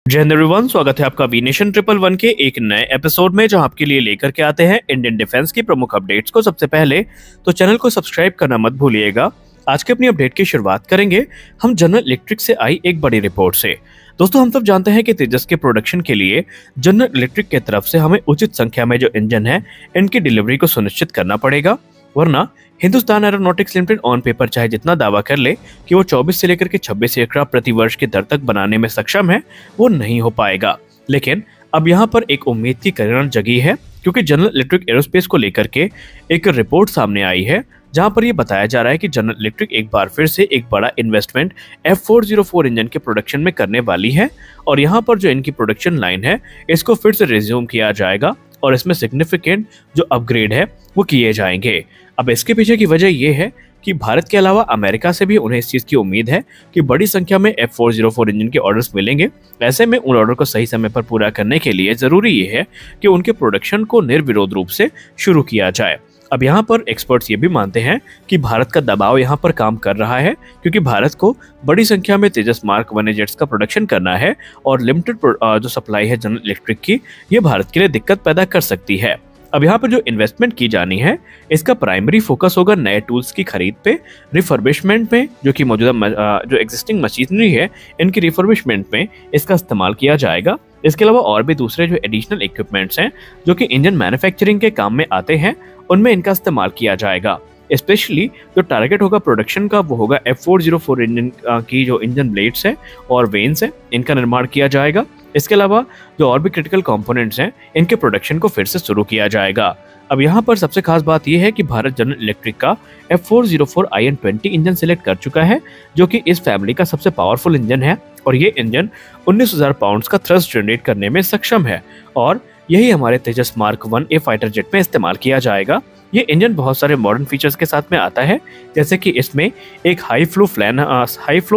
जय हिंद एवरीवन, स्वागत है आपका वी नेशन 111 के एक नए एपिसोड में, जहां आपके लिए लेकर के आते हैं इंडियन डिफेंस की प्रमुख अपडेट्स को। सबसे पहले तो चैनल को सब्सक्राइब करना मत भूलिएगा। आज के अपनी अपडेट की शुरुआत करेंगे हम जनरल इलेक्ट्रिक से आई एक बड़ी रिपोर्ट से। दोस्तों, हम सब जानते हैं कि तेजस के प्रोडक्शन के लिए जनरल इलेक्ट्रिक की तरफ से हमें उचित संख्या में जो इंजन है इनकी डिलीवरी को सुनिश्चित करना पड़ेगा, वरना Hindustan aeronautics limited on paper चाहे जितना दावा कर ले कि वो 24 से लेकर के 26 एयरक्राफ्ट प्रति वर्ष की दर तक बनाने में सक्षम है, वो नहीं हो पाएगा। लेकिन अब यहाँ पर एक उम्मीद की किरण जगी है, क्योंकि जनरल इलेक्ट्रिक एरोस्पेस को लेकर के एक रिपोर्ट सामने आई है, जहां पर ये बताया जा रहा है कि जनरल इलेक्ट्रिक एक बार फिर से एक बड़ा इन्वेस्टमेंट F404 इंजन के प्रोडक्शन में करने वाली है। और यहाँ पर जो इनकी प्रोडक्शन लाइन है इसको फिर से रिज्यूम किया जाएगा और इसमें सिग्निफिकेंट जो अपग्रेड है वो किए जाएंगे। अब इसके पीछे की वजह यह है कि भारत के अलावा अमेरिका से भी उन्हें इस चीज़ की उम्मीद है कि बड़ी संख्या में F404 इंजन के ऑर्डर्स मिलेंगे। ऐसे में उन ऑर्डर को सही समय पर पूरा करने के लिए ज़रूरी ये है कि उनके प्रोडक्शन को निर्विरोध रूप से शुरू किया जाए। अब यहाँ पर एक्सपर्ट्स ये भी मानते हैं कि भारत का दबाव यहाँ पर काम कर रहा है, क्योंकि भारत को बड़ी संख्या में तेजस मार्क 1 जेट्स का प्रोडक्शन करना है और लिमिटेड जो सप्लाई है जनरल इलेक्ट्रिक की, ये भारत के लिए दिक्कत पैदा कर सकती है। अब यहाँ पर जो इन्वेस्टमेंट की जानी है इसका प्राइमरी फोकस होगा नए टूल्स की खरीद पे, रिफर्बिशमेंट में, जो कि मौजूदा जो एग्जिस्टिंग मशीनरी है इनकी रिफर्बिशमेंट में इसका इस्तेमाल किया जाएगा। इसके अलावा और भी दूसरे जो एडिशनल इक्विपमेंट्स हैं जो कि इंजन मैन्युफैक्चरिंग के काम में आते हैं उनमें इनका इस्तेमाल किया जाएगा। स्पेशली जो टारगेट होगा प्रोडक्शन का वो होगा F404 इंजन की जो इंजन ब्लेड्स हैं और वेन्स हैं, इनका निर्माण किया जाएगा। इसके अलावा जो और भी क्रिटिकल कंपोनेंट्स हैं इनके प्रोडक्शन को फिर से शुरू किया जाएगा। अब यहाँ पर सबसे खास बात यह है कि भारत जनरल इलेक्ट्रिक का F404 IN20 इंजन सिलेक्ट कर चुका है, जो कि इस फैमिली का सबसे पावरफुल इंजन है और ये इंजन 19,000 पाउंड्स का थ्रस्ट जनरेट करने में सक्षम है और यही हमारे तेजस मार्क 1A फाइटर जेट में इस्तेमाल किया जाएगा। ये इंजन बहुत सारे मॉडर्न फीचर्स के साथ में आता है, जैसे कि इसमें एक हाई फ्लो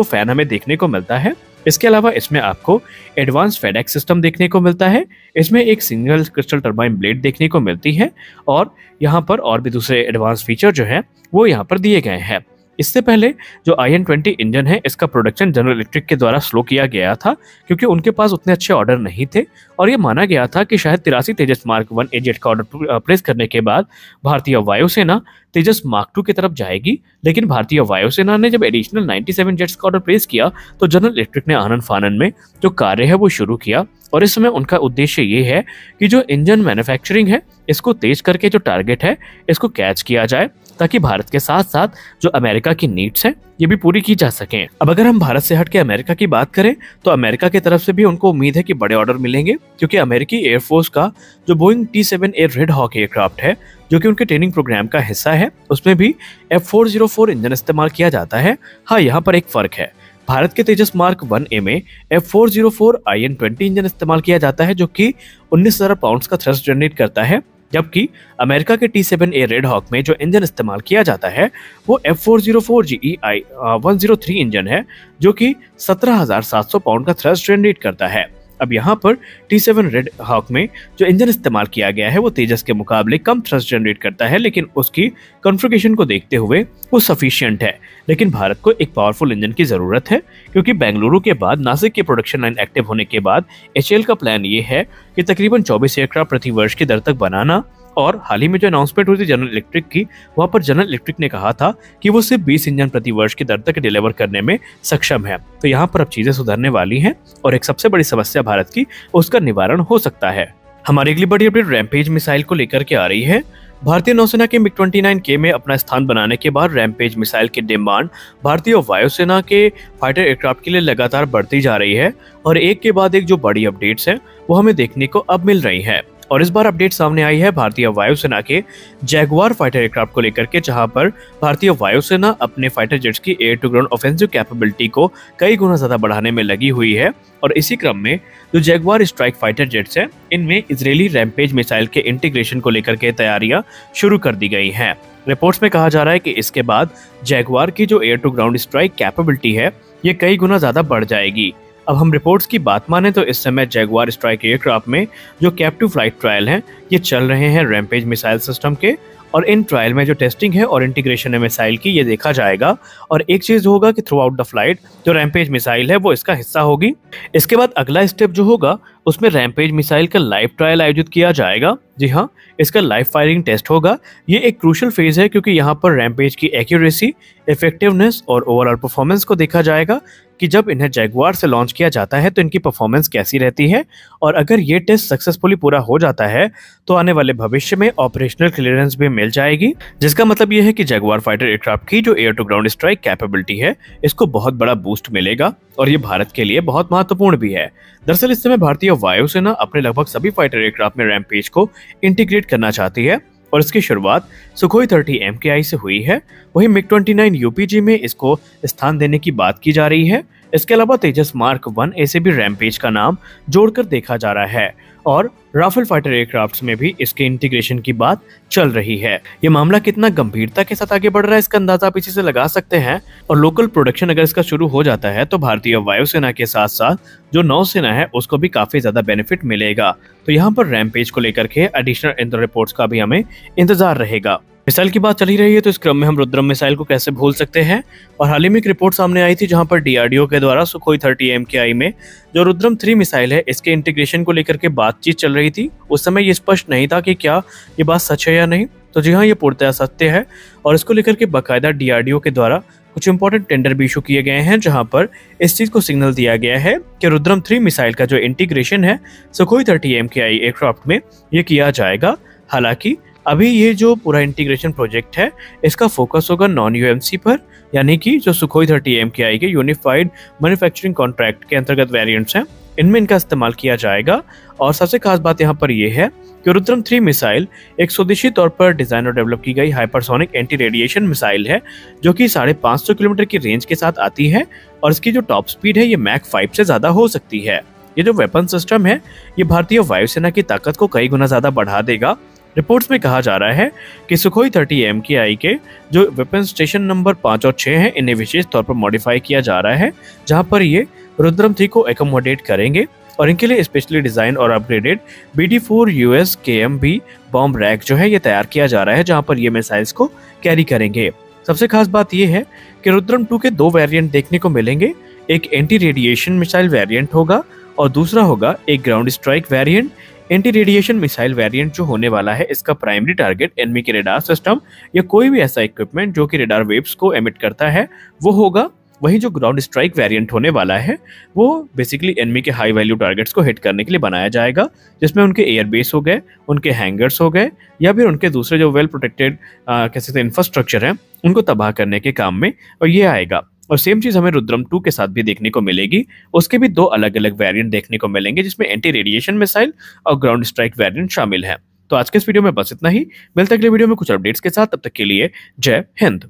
फैन हमें देखने को मिलता है। इसके अलावा इसमें आपको एडवांस फेडेक्स सिस्टम देखने को मिलता है। इसमें एक सिंगल क्रिस्टल टर्बाइन ब्लेड देखने को मिलती है और यहाँ पर और भी दूसरे एडवांस फीचर जो है वो यहाँ पर दिए गए हैं। इससे पहले जो IN20 इंजन है इसका प्रोडक्शन जनरल इलेक्ट्रिक के द्वारा स्लो किया गया था, क्योंकि उनके पास उतने अच्छे ऑर्डर नहीं थे और ये माना गया था कि शायद 83 तेजस मार्क 1A जेट का ऑर्डर प्लेस करने के बाद भारतीय वायुसेना तेजस मार्क 2 की तरफ जाएगी। लेकिन भारतीय वायुसेना ने जब एडिशनल 97 जेट्स का ऑर्डर प्लेस किया तो जनरल इलेक्ट्रिक ने आनन फानन में जो कार्य है वो शुरू किया और इस समय उनका उद्देश्य ये है कि जो इंजन मैन्युफैक्चरिंग है इसको तेज करके जो टारगेट है इसको कैच किया जाए, ताकि भारत के साथ साथ जो अमेरिका की नीड्स हैं ये भी पूरी की जा सकें। अब अगर हम भारत से हट के अमेरिका की बात करें तो अमेरिका की तरफ से भी उनको उम्मीद है कि बड़े ऑर्डर मिलेंगे, क्योंकि अमेरिकी एयरफोर्स का जो Boeing T-7A red hoc aircraft है जो कि उनके ट्रेनिंग प्रोग्राम का हिस्सा है, उसमें भी F404 इंजन इस्तेमाल किया जाता है। हाँ, यहाँ पर एक फर्क है, भारत के तेजस मार्क 1A में F404 IN20 इंजन इस्तेमाल किया जाता है जो कि 19,000 पाउंड्स का थ्रस्ट जनरेट करता है, जबकि अमेरिका के T-7A रेड हॉक में जो इंजन इस्तेमाल किया जाता है वो F404 GEI 103 इंजन है जो कि 17,700 पाउंड का थ्रस्ट जनरेट करता है। अब यहाँ पर T-7 रेड हॉक में जो इंजन इस्तेमाल किया गया है वो तेजस के मुकाबले कम थ्रस्ट जनरेट करता है, लेकिन उसकी कॉन्फ़िगरेशन को देखते हुए वो सफिशिएंट है। लेकिन भारत को एक पावरफुल इंजन की ज़रूरत है, क्योंकि बेंगलुरु के बाद नासिक की प्रोडक्शन लाइन एक्टिव होने के बाद HAL का प्लान ये है कि तकरीबन 24 एयरक्राफ्ट प्रति वर्ष की दर तक बनाना। और हाल ही में जो अनाउंसमेंट हुई थी जनरल इलेक्ट्रिक की, वहां पर जनरल इलेक्ट्रिक ने कहा था कि वो सिर्फ 20 इंजन प्रति वर्ष की दर तक डिलीवर करने में सक्षम है। तो यहाँ पर अब चीजें सुधरने वाली हैं और एक सबसे बड़ी समस्या भारत की उसका निवारण हो सकता है। हमारी अगली बड़ी अपडेट रैमपेज मिसाइल को लेकर के आ रही है। भारतीय नौसेना के MiG-29K में अपना स्थान बनाने के बाद रैमपेज मिसाइल की डिमांड भारतीय वायुसेना के फाइटर एयरक्राफ्ट के लिए लगातार बढ़ती जा रही है और एक के बाद एक जो बड़ी अपडेट्स हैं वो हमें देखने को अब मिल रही है। और इस बार अपडेट सामने आई है भारतीय वायुसेना के जैगुआर फाइटर एयरक्राफ्ट को लेकर के, जहां पर भारतीय वायुसेना अपने फाइटर जेट्स की air to ground offensive capability को कई गुना ज्यादा बढ़ाने में लगी हुई है। और इसी क्रम में जो जैगुआर स्ट्राइक फाइटर जेट्स हैं इनमें इजरायली रैमपेज मिसाइल के इंटीग्रेशन को लेकर के तैयारियां शुरू कर दी गई हैं। रिपोर्ट्स में कहा जा रहा है कि इसके बाद जैगुआर की जो air to ground strike capability है ये कई गुना ज्यादा बढ़ जाएगी। अब हम रिपोर्ट्स की बात माने तो इस समय जैगुआर स्ट्राइक एयरक्राफ्ट में जो कैप्टिव फ्लाइट ट्रायल हैं ये चल रहे हैं रैमपेज मिसाइल सिस्टम के, और इन ट्रायल में जो टेस्टिंग है और इंटीग्रेशन है मिसाइल की ये देखा जाएगा। और एक चीज होगा कि थ्रू आउट द फ्लाइट जो रैम्पेज मिसाइल है वो इसका हिस्सा होगी। इसके बाद अगला स्टेप जो होगा उसमें रैम्पेज मिसाइल का लाइव ट्रायल आयोजित किया जाएगा। जी हाँ, इसका लाइव फायरिंग टेस्ट होगा। ये एक क्रूशियल फेज है क्योंकि यहाँ पर रैम्पेज की एक्यूरेसी, इफेक्टिवनेस और ओवरऑल परफॉर्मेंस को देखा जाएगा कि जब इन्हें जैगुआर से लॉन्च किया जाता है तो इनकी परफॉर्मेंस कैसी रहती है। और अगर ये टेस्ट सक्सेसफुली पूरा हो जाता है तो आने वाले भविष्य में ऑपरेशनल क्लियरेंस भी मिल जाएगी, जिसका मतलब ये है कि जैगुआर फाइटर एयरक्राफ्ट की जो air to ground strike capability है इसको बहुत बड़ा बूस्ट मिलेगा और ये भारत के लिए बहुत महत्वपूर्ण भी है। दरअसल इस समय भारतीय वायुसेना अपने लगभग सभी फाइटर एयरक्राफ्ट में रैम्पेज को इंटीग्रेट करना चाहती है और इसकी शुरुआत सुखोई 30 MKI से हुई है। वहीं मिग-29 UPG में इसको स्थान देने की बात की जा रही है। इसके अलावा तेजस मार्क 1A से भी रैम्पेज का नाम जोड़कर देखा जा रहा है और राफेल फाइटर एयरक्राफ्ट्स में भी इसके इंटीग्रेशन की बात चल रही है। ये मामला कितना गंभीरता के साथ आगे बढ़ रहा है इसका अंदाजा आप इसी से लगा सकते हैं। और लोकल प्रोडक्शन अगर इसका शुरू हो जाता है तो भारतीय वायुसेना के साथ साथ जो नौसेना है उसको भी काफी ज्यादा बेनिफिट मिलेगा। तो यहाँ पर रैम्पेज को लेकर के एडिशनल इंटर रिपोर्ट्स का भी हमें इंतजार रहेगा। मिसाइल की बात चली रही है तो इस क्रम में हम रुद्रम मिसाइल को कैसे भूल सकते हैं। और हाल ही में एक रिपोर्ट सामने आई थी जहां पर DRDO के द्वारा सुखोई 30 MKI में जो रुद्रम 3 मिसाइल है इसके इंटीग्रेशन को लेकर के बातचीत चल रही थी। उस समय ये स्पष्ट नहीं था कि क्या ये बात सच है या नहीं। तो जी हाँ, ये पूर्णतः सत्य है और इसको लेकर के बाकायदा DRDO के द्वारा कुछ इंपॉर्टेंट टेंडर भी इशू किए गए हैं जहां पर इस चीज को सिग्नल दिया गया है कि रुद्रम 3 मिसाइल का जो इंटीग्रेशन है सुखोई 30 MKI एयरक्राफ्ट में ये किया जाएगा। हालांकि अभी ये जो पूरा इंटीग्रेशन प्रोजेक्ट है इसका फोकस होगा नॉन UMC पर, यानी कि जो सुखोई 30 MKI के यूनिफाइड मैन्युफैक्चरिंग कॉन्ट्रैक्ट के अंतर्गत वेरिएंट्स हैं इनमें इनका इस्तेमाल किया जाएगा। और सबसे खास बात यहाँ पर यह है कि रुद्रम 3 मिसाइल एक स्वदेशी तौर पर डिजाइन और डेवलप की गई हाइपरसोनिक एंटी रेडिएशन मिसाइल है जो कि 550 किलोमीटर की रेंज के साथ आती है और इसकी जो टॉप स्पीड है ये मैक 5 से ज्यादा हो सकती है। ये जो वेपन सिस्टम है ये भारतीय वायुसेना की ताकत को कई गुना ज्यादा बढ़ा देगा। रिपोर्ट्स में कहा जा रहा है कि सुखोई 30 MKI के जो वेपन स्टेशन नंबर 5 और 6 हैं इन्हें विशेष तौर पर मॉडिफाई किया जा रहा है जहां पर ये रुद्रम 3 को एकोमोडेट करेंगे और इनके लिए स्पेशली डिजाइन और upgraded BD4 US KMB bomb rack जो है ये तैयार किया जा रहा है जहां पर ये मिसाइल्स को कैरी करेंगे। सबसे खास बात ये है कि रुद्रम 2 के 2 वेरिएंट देखने को मिलेंगे। एक एंटी रेडिएशन मिसाइल वेरिएंट होगा और दूसरा होगा एक ground strike variant. Anti radiation missile variant जो होने वाला है इसका प्राइमरी टारगेट एनिमी के रेडार सिस्टम या कोई भी ऐसा इक्विपमेंट जो कि रेडार वेव्स को एमिट करता है वो होगा। वहीं जो ग्राउंड स्ट्राइक वेरिएंट होने वाला है वो बेसिकली एनिमी के हाई वैल्यू टारगेट्स को हिट करने के लिए बनाया जाएगा, जिसमें उनके एयरबेस हो गए, उनके हैंगर्स हो गए या फिर उनके दूसरे जो वेल प्रोटेक्टेड कह सकते इंफ्रास्ट्रक्चर है उनको तबाह करने के काम में और ये आएगा। और सेम चीज हमें रुद्रम 2 के साथ भी देखने को मिलेगी। उसके भी 2 अलग अलग वेरिएंट देखने को मिलेंगे जिसमें एंटी रेडिएशन मिसाइल और ग्राउंड स्ट्राइक वेरिएंट शामिल है। तो आज के इस वीडियो में बस इतना ही। मिलते हैं अगले वीडियो में कुछ अपडेट्स के साथ, तब तक के लिए जय हिंद।